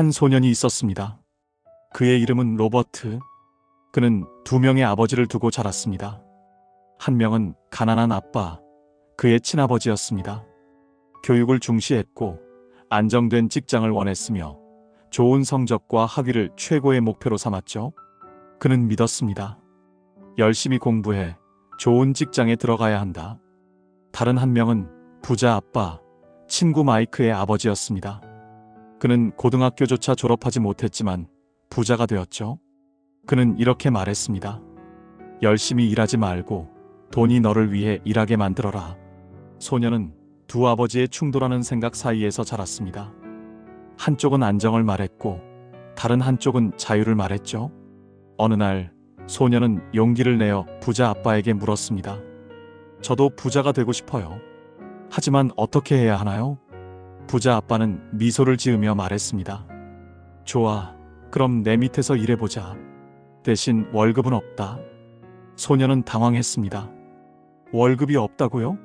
한 소년이 있었습니다. 그의 이름은 로버트. 그는 두 명의 아버지를 두고 자랐습니다. 한 명은 가난한 아빠, 그의 친아버지였습니다. 교육을 중시했고 안정된 직장을 원했으며 좋은 성적과 학위를 최고의 목표로 삼았죠. 그는 믿었습니다. 열심히 공부해 좋은 직장에 들어가야 한다. 다른 한 명은 부자 아빠, 친구 마이크의 아버지였습니다. 그는 고등학교조차 졸업하지 못했지만 부자가 되었죠. 그는 이렇게 말했습니다. 열심히 일하지 말고 돈이 너를 위해 일하게 만들어라. 소녀는 두 아버지의 충돌하는 생각 사이에서 자랐습니다. 한쪽은 안정을 말했고 다른 한쪽은 자유를 말했죠. 어느 날 소녀는 용기를 내어 부자 아빠에게 물었습니다. 저도 부자가 되고 싶어요. 하지만 어떻게 해야 하나요? 부자 아빠는 미소를 지으며 말했습니다. 좋아, 그럼 내 밑에서 일해보자. 대신 월급은 없다. 소녀는 당황했습니다. 월급이 없다고요?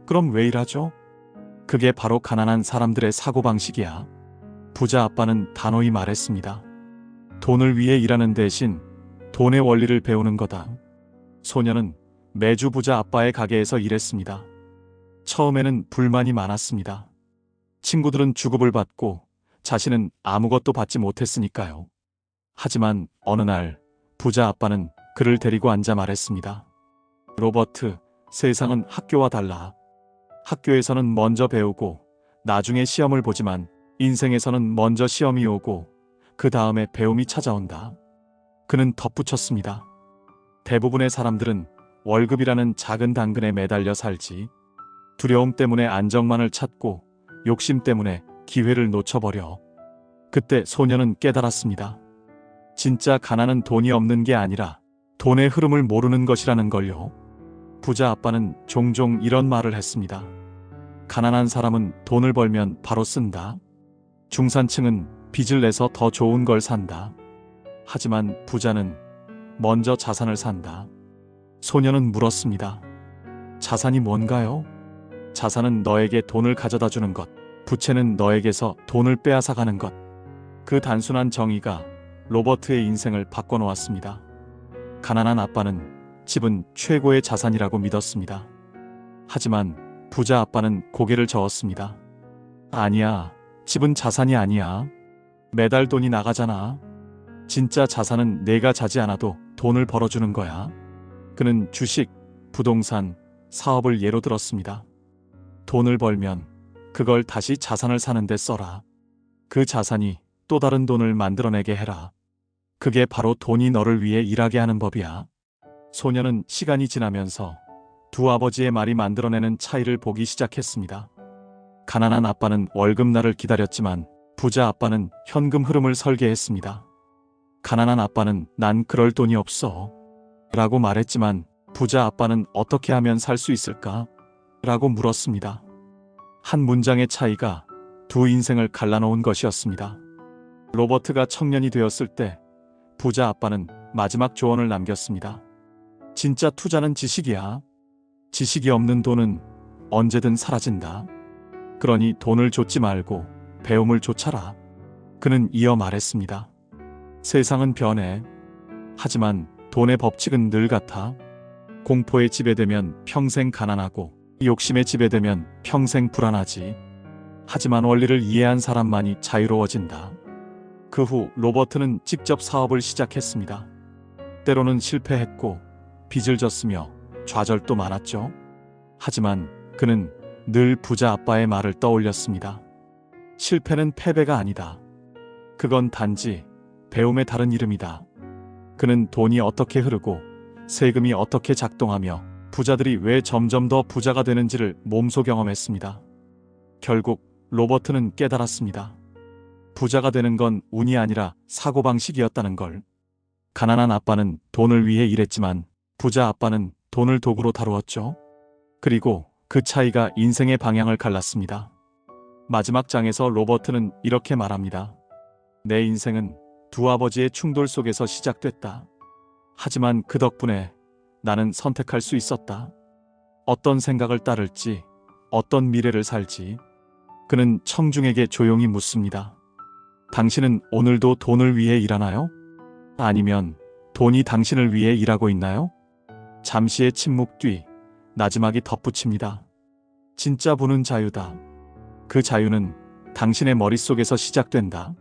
그럼 왜 일하죠? 그게 바로 가난한 사람들의 사고방식이야. 부자 아빠는 단호히 말했습니다. 돈을 위해 일하는 대신 돈의 원리를 배우는 거다. 소녀는 매주 부자 아빠의 가게에서 일했습니다. 처음에는 불만이 많았습니다. 친구들은 주급을 받고 자신은 아무것도 받지 못했으니까요. 하지만 어느 날 부자 아빠는 그를 데리고 앉아 말했습니다. 로버트, 세상은 학교와 달라. 학교에서는 먼저 배우고 나중에 시험을 보지만 인생에서는 먼저 시험이 오고 그 다음에 배움이 찾아온다. 그는 덧붙였습니다. 대부분의 사람들은 월급이라는 작은 당근에 매달려 살지. 두려움 때문에 안정만을 찾고 욕심 때문에 기회를 놓쳐버려. 그때 소녀는 깨달았습니다. 진짜 가난은 돈이 없는 게 아니라 돈의 흐름을 모르는 것이라는 걸요. 부자 아빠는 종종 이런 말을 했습니다. 가난한 사람은 돈을 벌면 바로 쓴다. 중산층은 빚을 내서 더 좋은 걸 산다. 하지만 부자는 먼저 자산을 산다. 소녀는 물었습니다. 자산이 뭔가요? 자산은 너에게 돈을 가져다 주는 것, 부채는 너에게서 돈을 빼앗아 가는 것. 그 단순한 정의가 로버트의 인생을 바꿔놓았습니다. 가난한 아빠는 집은 최고의 자산이라고 믿었습니다. 하지만 부자 아빠는 고개를 저었습니다. 아니야, 집은 자산이 아니야. 매달 돈이 나가잖아. 진짜 자산은 내가 자지 않아도 돈을 벌어주는 거야. 그는 주식, 부동산, 사업을 예로 들었습니다. 돈을 벌면 그걸 다시 자산을 사는 데 써라. 그 자산이 또 다른 돈을 만들어내게 해라. 그게 바로 돈이 너를 위해 일하게 하는 법이야. 소녀는 시간이 지나면서 두 아버지의 말이 만들어내는 차이를 보기 시작했습니다. 가난한 아빠는 월급날을 기다렸지만 부자 아빠는 현금 흐름을 설계했습니다. 가난한 아빠는 난 그럴 돈이 없어 라고 말했지만 부자 아빠는 어떻게 하면 살 수 있을까? 라고 물었습니다. 한 문장의 차이가 두 인생을 갈라놓은 것이었습니다. 로버트가 청년이 되었을 때 부자 아빠는 마지막 조언을 남겼습니다. 진짜 투자는 지식이야. 지식이 없는 돈은 언제든 사라진다. 그러니 돈을 좇지 말고 배움을 좇아라. 그는 이어 말했습니다. 세상은 변해. 하지만 돈의 법칙은 늘 같아. 공포에 지배되면 평생 가난하고 욕심에 지배되면 평생 불안하지. 하지만 원리를 이해한 사람만이 자유로워진다. 그 후 로버트는 직접 사업을 시작했습니다. 때로는 실패했고 빚을 졌으며 좌절도 많았죠. 하지만 그는 늘 부자 아빠의 말을 떠올렸습니다. 실패는 패배가 아니다. 그건 단지 배움의 다른 이름이다. 그는 돈이 어떻게 흐르고 세금이 어떻게 작동하며 부자들이 왜 점점 더 부자가 되는지를 몸소 경험했습니다. 결국 로버트는 깨달았습니다. 부자가 되는 건 운이 아니라 사고방식이었다는 걸. 가난한 아빠는 돈을 위해 일했지만 부자 아빠는 돈을 도구로 다루었죠. 그리고 그 차이가 인생의 방향을 갈랐습니다. 마지막 장에서 로버트는 이렇게 말합니다. 내 인생은 두 아버지의 충돌 속에서 시작됐다. 하지만 그 덕분에 나는 선택할 수 있었다. 어떤 생각을 따를지, 어떤 미래를 살지. 그는 청중에게 조용히 묻습니다. 당신은 오늘도 돈을 위해 일하나요? 아니면 돈이 당신을 위해 일하고 있나요? 잠시의 침묵 뒤 나지막이 덧붙입니다. 진짜 부는 자유다. 그 자유는 당신의 머릿속에서 시작된다.